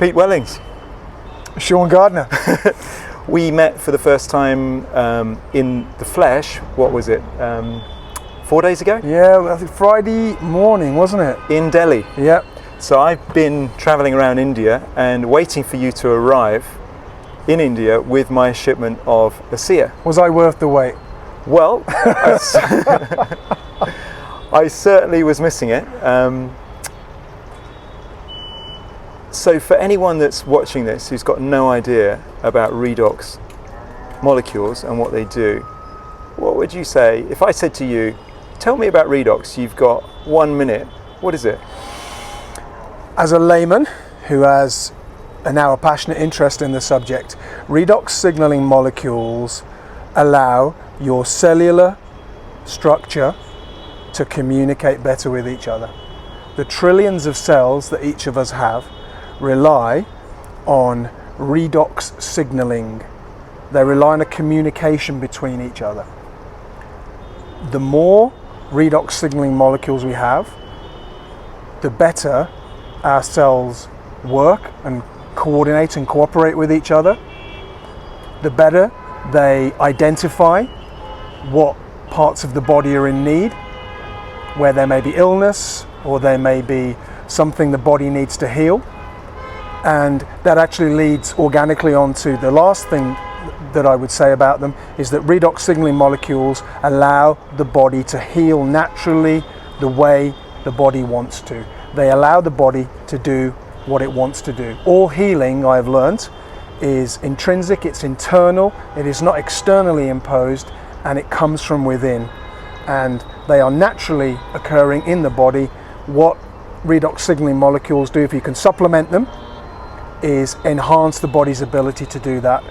Pete Wellings. Sean Gardiner. We met for the first time in the flesh, what was it, 4 days ago? Yeah, I think Friday morning, wasn't it? In Delhi. Yep. So I've been travelling around India and waiting for you to arrive in India with my shipment of Asea. Was I worth the wait? Well, I certainly was missing it. So for anyone that's watching this who's got no idea about redox molecules and what they do, what would you say if I said to you, tell me about redox, you've got 1 minute, what is it? As a layman who has now a passionate interest in the subject, redox signaling molecules allow your cellular structure to communicate better with each other. The trillions of cells that each of us have rely on redox signaling. They rely on a communication between each other. The more redox signaling molecules we have, the better our cells work and coordinate and cooperate with each other. The better they identify what parts of the body are in need, where there may be illness or there may be something the body needs to heal. And that actually leads organically on to the last thing that I would say about them, is that redox signaling molecules allow the body to heal naturally the way the body wants to. They allow the body to do what it wants to do. All healing, I've learned, is intrinsic, it's internal, it is not externally imposed, and it comes from within. And they are naturally occurring in the body. What redox signaling molecules do, if you can supplement them, is enhance the body's ability to do that.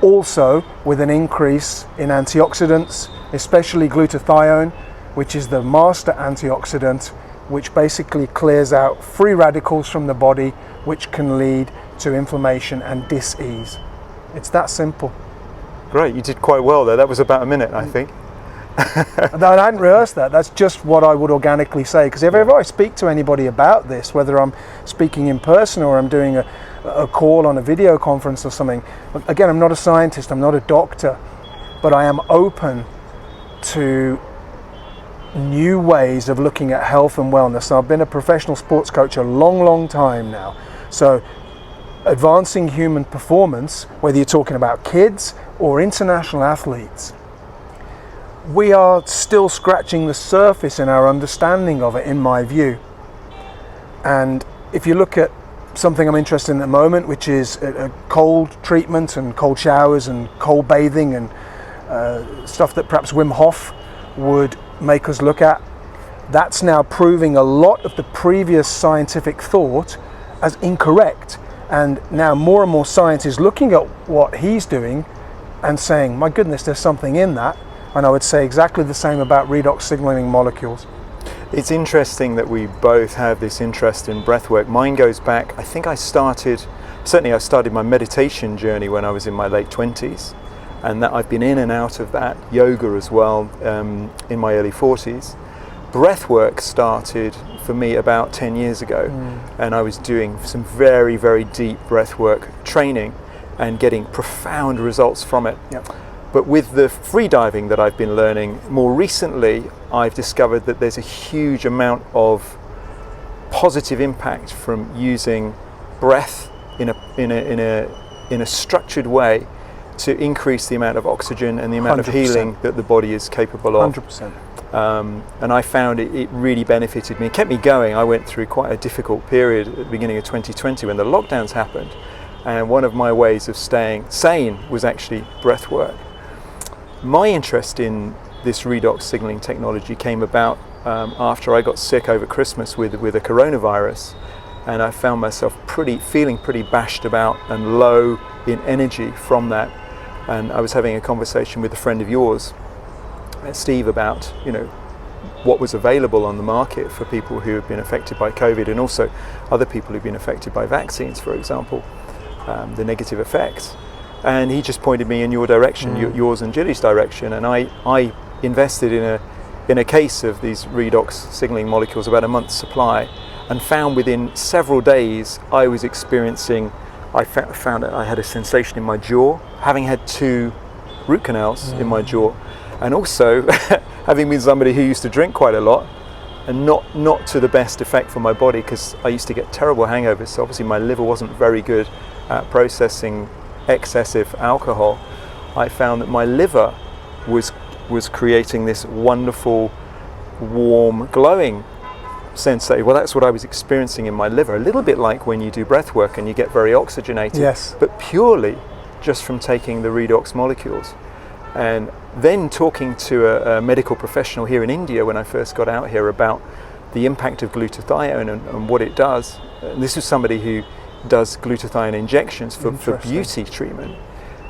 Also with an increase in antioxidants, especially glutathione, which is the master antioxidant, which basically clears out free radicals from the body, which can lead to inflammation and dis-ease. It's that simple. Great, you did quite well there. That was about a minute, I think. I hadn't rehearsed that. That's just what I would organically say. Because if ever I speak to anybody about this, whether I'm speaking in person or I'm doing a call on a video conference or something, again, I'm not a scientist, I'm not a doctor, but I am open to new ways of looking at health and wellness. So I've been a professional sports coach a long time now. So advancing human performance, whether you're talking about kids or international athletes, we are still scratching the surface in our understanding of it, in my view. And if you look at something I'm interested in at the moment, which is a cold treatment and cold showers and cold bathing and stuff that perhaps Wim Hof would make us look at, that's now proving a lot of the previous scientific thought as incorrect. And now more and more science is looking at what he's doing and saying, my goodness, there's something in that. And I would say exactly the same about redox signaling molecules. It's interesting that we both have this interest in breathwork. Mine goes back, I think I started my meditation journey when I was in my late 20s. And that I've been in and out of that, yoga as well, in my early 40s. Breathwork started for me about 10 years ago. And I was doing some very, very deep breathwork training and getting profound results from it. Yep. But with the free diving that I've been learning more recently, I've discovered that there's a huge amount of positive impact from using breath in a structured way to increase the amount of oxygen and the amount 100%. Of healing that the body is capable of. 100%. And I found it really benefited me. It kept me going. I went through quite a difficult period at the beginning of 2020 when the lockdowns happened. And one of my ways of staying sane was actually breath work. My interest in this redox signaling technology came about after I got sick over Christmas with a coronavirus, and I found myself feeling pretty bashed about and low in energy from that. And I was having a conversation with a friend of yours, Steve, about what was available on the market for people who have been affected by COVID, and also other people who've been affected by vaccines, for example, the negative effects. And he just pointed me in your direction, yours and Jilly's direction, and I invested in a case of these redox signaling molecules, about a month's supply, and found within several days I was experiencing, I found that I had a sensation in my jaw, having had 2 root canals in my jaw, and also having been somebody who used to drink quite a lot, and not to the best effect for my body, because I used to get terrible hangovers. So obviously my liver wasn't very good at processing excessive alcohol. I found that my liver was creating this wonderful, warm, glowing sensation. Well, that's what I was experiencing in my liver, a little bit like when you do breath work and you get very oxygenated, Yes. but purely just from taking the redox molecules. And then talking to a medical professional here in India when I first got out here about the impact of glutathione and what it does. And this is somebody who does glutathione injections for beauty treatment.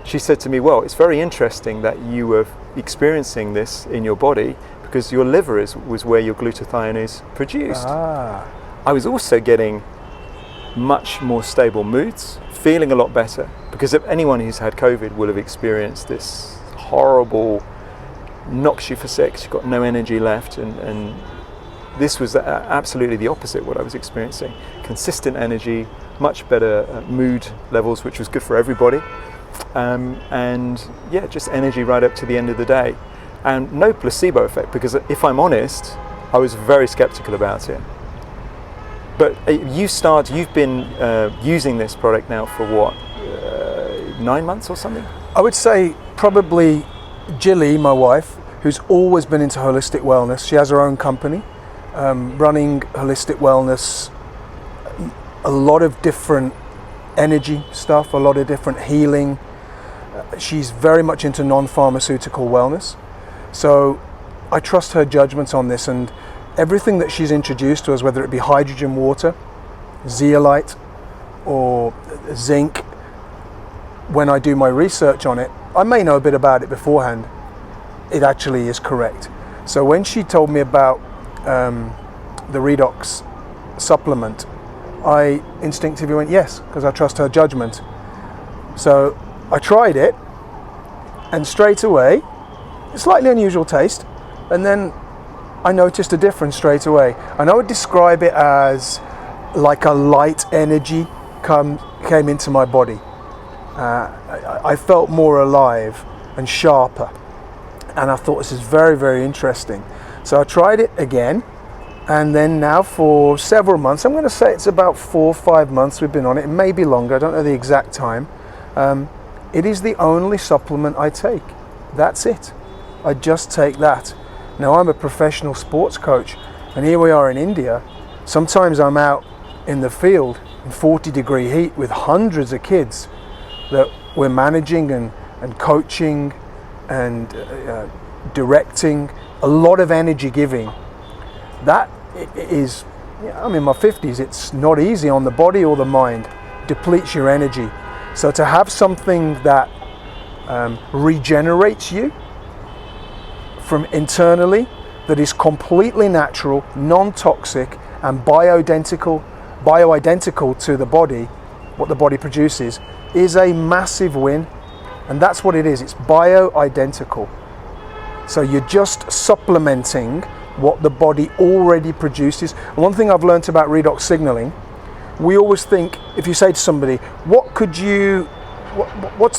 She said to me, well, it's very interesting that you were experiencing this in your body because your liver was where your glutathione is produced. I was also getting much more stable moods, feeling a lot better, because if anyone who's had COVID will have experienced this horrible, knocks you for six, you've got no energy left, and this was absolutely the opposite what I was experiencing. Consistent energy, much better mood levels, which was good for everybody, and yeah, just energy right up to the end of the day, and no placebo effect, because if I'm honest, I was very skeptical about it. But you've been using this product now for what, 9 months or something? I would say probably Jilly, my wife, who's always been into holistic wellness. She has her own company running holistic wellness, a lot of different energy stuff, a lot of different healing. She's very much into non-pharmaceutical wellness. So I trust her judgment on this, and everything that she's introduced to us, whether it be hydrogen water, zeolite, or zinc, when I do my research on it, I may know a bit about it beforehand. It actually is correct. So when she told me about the Redox supplement, I instinctively went yes, because I trust her judgment. So I tried it, and straight away, slightly unusual taste, and then I noticed a difference straight away. And I would describe it as like a light energy came into my body. I felt more alive and sharper, and I thought this is very, very interesting. So I tried it again, and then now for several months, I'm going to say it's about 4 or 5 months we've been on it. It may be longer, I don't know the exact time. It is the only supplement I take. That's it. I just take that. Now, I'm a professional sports coach, and here we are in India. Sometimes I'm out in the field in 40-degree heat with hundreds of kids that we're managing and coaching and directing, a lot of energy giving. That is, I'm in my 50s, it's not easy on the body or the mind, depletes your energy. So to have something that regenerates you from internally, that is completely natural, non-toxic, and bioidentical to the body, what the body produces, is a massive win. And that's what it is, it's bioidentical. So you're just supplementing what the body already produces. And one thing I've learned about redox signaling, we always think, if you say to somebody, what's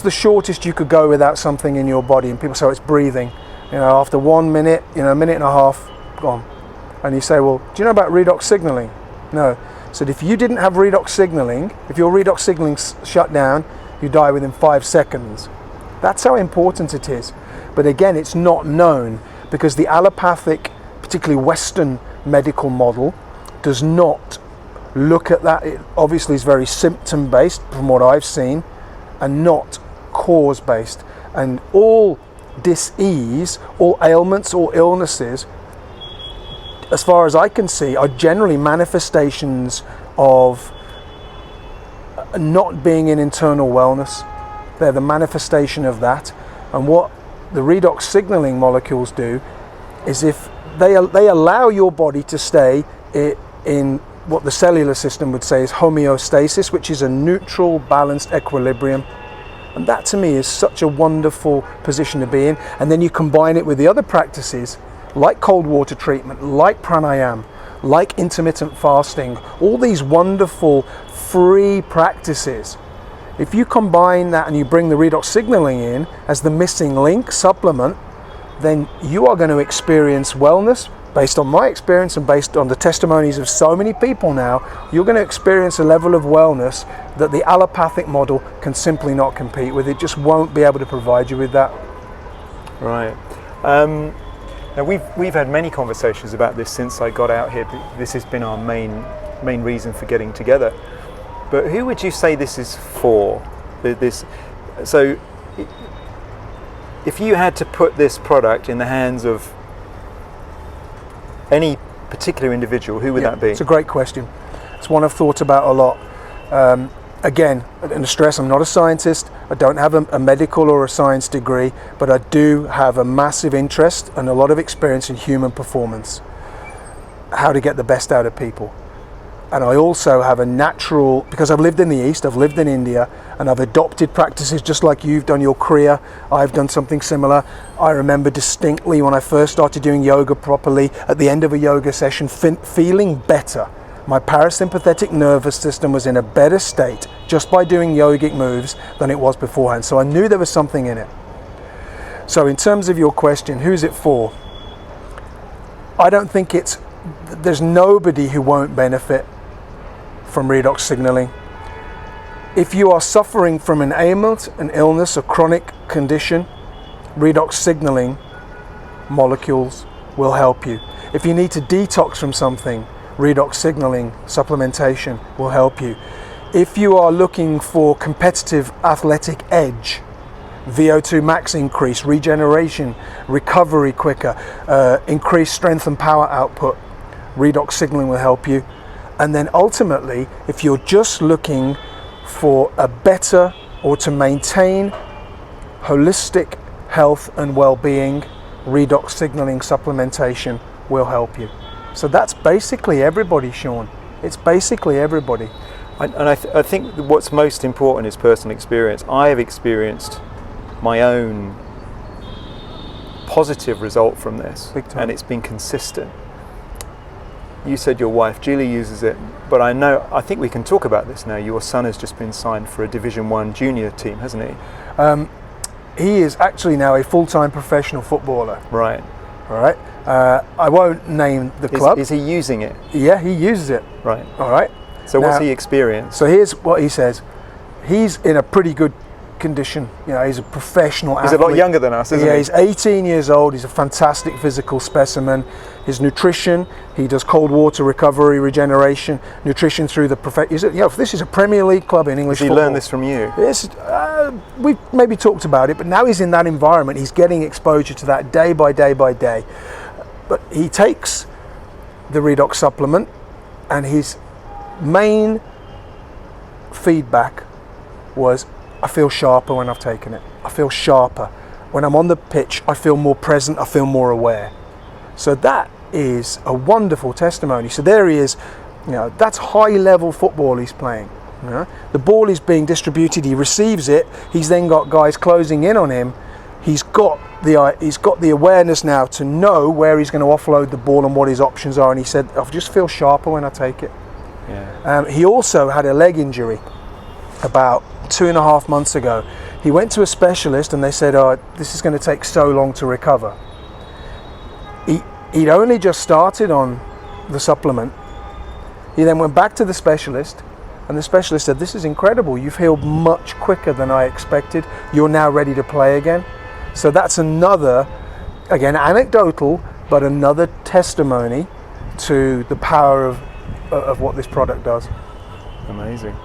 the shortest you could go without something in your body? And people say, oh, it's breathing. You know, after 1 minute, a minute and a half, gone. And you say, well, do you know about redox signaling? No. So if you didn't have redox signaling, if your redox signaling shut down, you die within 5 seconds. That's how important it is. But again, it's not known because the allopathic, particularly Western medical model, does not look at that. It obviously is very symptom-based from what I've seen, and not cause-based. And all dis-ease, all ailments, all illnesses, as far as I can see, are generally manifestations of not being in internal wellness. They're the manifestation of that. And what the redox signaling molecules do is if they allow your body to stay in what the cellular system would say is homeostasis, which is a neutral, balanced equilibrium. And that to me is such a wonderful position to be in. And then you combine it with the other practices like cold water treatment, like pranayama, like intermittent fasting, all these wonderful free practices. If you combine that and you bring the redox signaling in as the missing link supplement, then you are going to experience wellness. Based on my experience and based on the testimonies of so many people now, you're going to experience a level of wellness that the allopathic model can simply not compete with. It just won't be able to provide you with that. Right. Now we've had many conversations about this since I got out here. This has been our main reason for getting together. But who would you say this is for? So if you had to put this product in the hands of any particular individual, who would that be? It's a great question. It's one I've thought about a lot. Again, and stress, I'm not a scientist. I don't have a medical or a science degree, but I do have a massive interest and a lot of experience in human performance, how to get the best out of people. And I also have a natural, because I've lived in the East, I've lived in India, and I've adopted practices just like you've done your career. I've done something similar. I remember distinctly when I first started doing yoga properly, at the end of a yoga session, feeling better. My parasympathetic nervous system was in a better state just by doing yogic moves than it was beforehand. So I knew there was something in it. So in terms of your question, who's it for? I don't think there's nobody who won't benefit from redox signaling. If you are suffering from an ailment, an illness, a chronic condition, redox signaling molecules will help you. If you need to detox from something, redox signaling supplementation will help you. If you are looking for competitive athletic edge, VO2 max increase, regeneration, recovery quicker, increased strength and power output, redox signaling will help you. And then ultimately, if you're just looking for a better or to maintain holistic health and well-being, redox signaling supplementation will help you. So that's basically everybody, Sean. It's basically everybody. I think what's most important is personal experience. I have experienced my own positive result from this, and it's been consistent. You said your wife Julie uses it, but I think we can talk about this now. Your son has just been signed for a Division 1 junior team, hasn't he? He is actually now a full-time professional footballer. Right. All right. I won't name the club. Is he using it? Yeah, he uses it. Right. All right. So what's he experienced? So here's what he says. He's in a pretty good condition. You know, he's a professional athlete. He's a lot younger than us, isn't he? Yeah, he's 18 years old. He's a fantastic physical specimen. His nutrition, he does cold water recovery, regeneration, nutrition through the this is a Premier League club in English football. Did he learn this from you? Yes, we've maybe talked about it, but now he's in that environment. He's getting exposure to that day by day by day. But he takes the redox supplement, and his main feedback was, I feel sharper when I've taken it. I feel sharper. When I'm on the pitch, I feel more present, I feel more aware. So that is a wonderful testimony. So there he is, that's high level football he's playing. The ball is being distributed, he receives it, he's then got guys closing in on him. He's got the awareness now to know where he's going to offload the ball and what his options are, and he said, I just feel sharper when I take it. Yeah. He also had a leg injury about 2.5 months ago. He went to a specialist and they said, this is going to take so long to recover. He'd only just started on the supplement. He then went back to the specialist, and the specialist said, this is incredible. You've healed much quicker than I expected. You're now ready to play again. So that's another, again, anecdotal, but another testimony to the power of what this product does. Amazing.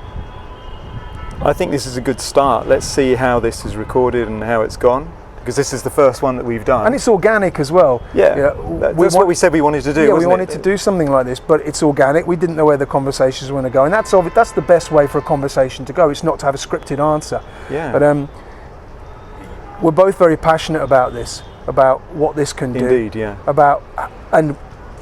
I think this is a good start. Let's see how this is recorded and how it's gone, because this is the first one that we've done. And it's organic as well. Yeah, that's what we said we wanted to do. Yeah, we wanted to do something like this, but it's organic. We didn't know where the conversations were going to go, and that's the best way for a conversation to go. It's not to have a scripted answer. Yeah. But we're both very passionate about this, about what this can do. Indeed, yeah. And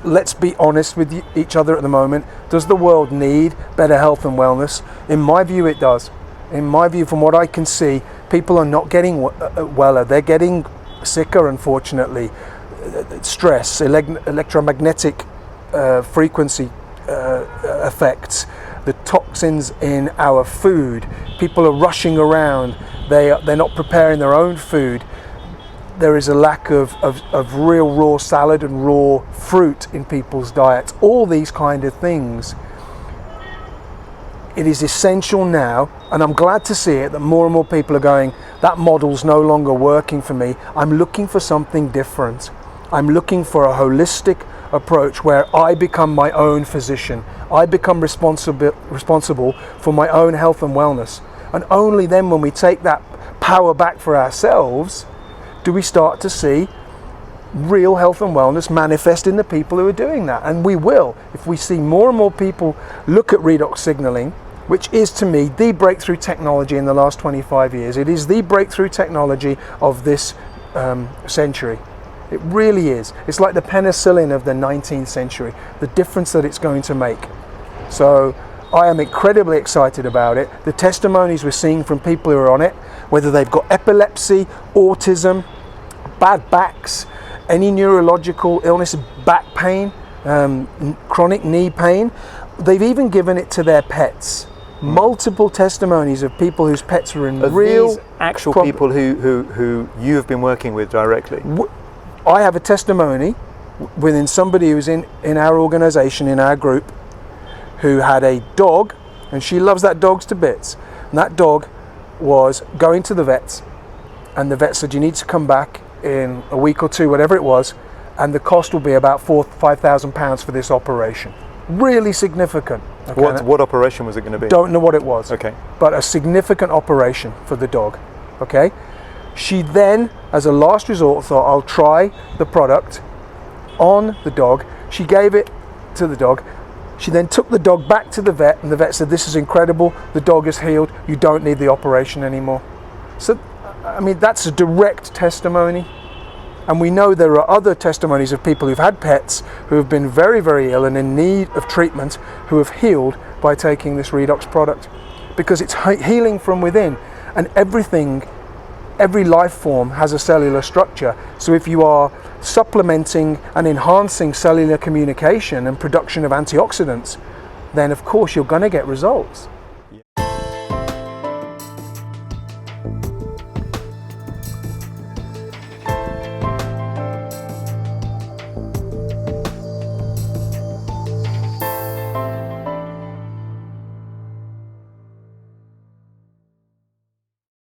let's be honest with each other at the moment. Does the world need better health and wellness? In my view, it does. In my view, from what I can see, people are not getting weller. They're getting sicker, unfortunately. Stress, electromagnetic frequency effects, the toxins in our food. People are rushing around. They're not preparing their own food. There is a lack of real raw salad and raw fruit in people's diets. All these kind of things. It is essential now, and I'm glad to see it, that more and more people are going, that model's no longer working for me. I'm looking for something different. I'm looking for a holistic approach where I become my own physician. I become responsible for my own health and wellness. And only then, when we take that power back for ourselves, do we start to see real health and wellness manifest in the people who are doing that. And we will, if we see more and more people look at redox signaling, which is to me the breakthrough technology in the last 25 years. It is the breakthrough technology of this century. It really is. It's like the penicillin of the 19th century, the difference that it's going to make. So I am incredibly excited about it. The testimonies we're seeing from people who are on it, whether they've got epilepsy, autism, bad backs, any neurological illness, back pain, chronic knee pain, they've even given it to their pets. Multiple testimonies of people whose pets are in real these actual people who you have been working with directly. I have a testimony within somebody who's in our organisation, in our group, who had a dog, and she loves that dog to bits. And that dog was going to the vets, and the vet said, you need to come back in a week or two, whatever it was, and the cost will be about £4,000-5,000 for this operation. Really significant. Okay? What operation was it going to be? Don't know what it was. Okay. But a significant operation for the dog. Okay. She then, as a last resort, thought, I'll try the product on the dog. She gave it to the dog. She then took the dog back to the vet, and the vet said, this is incredible. The dog is healed. You don't need the operation anymore. So, I mean, that's a direct testimony. And we know there are other testimonies of people who've had pets who have been very, very ill and in need of treatment, who have healed by taking this Redox product, because it's healing from within. And every life form has a cellular structure. So if you are supplementing and enhancing cellular communication and production of antioxidants, then of course you're going to get results.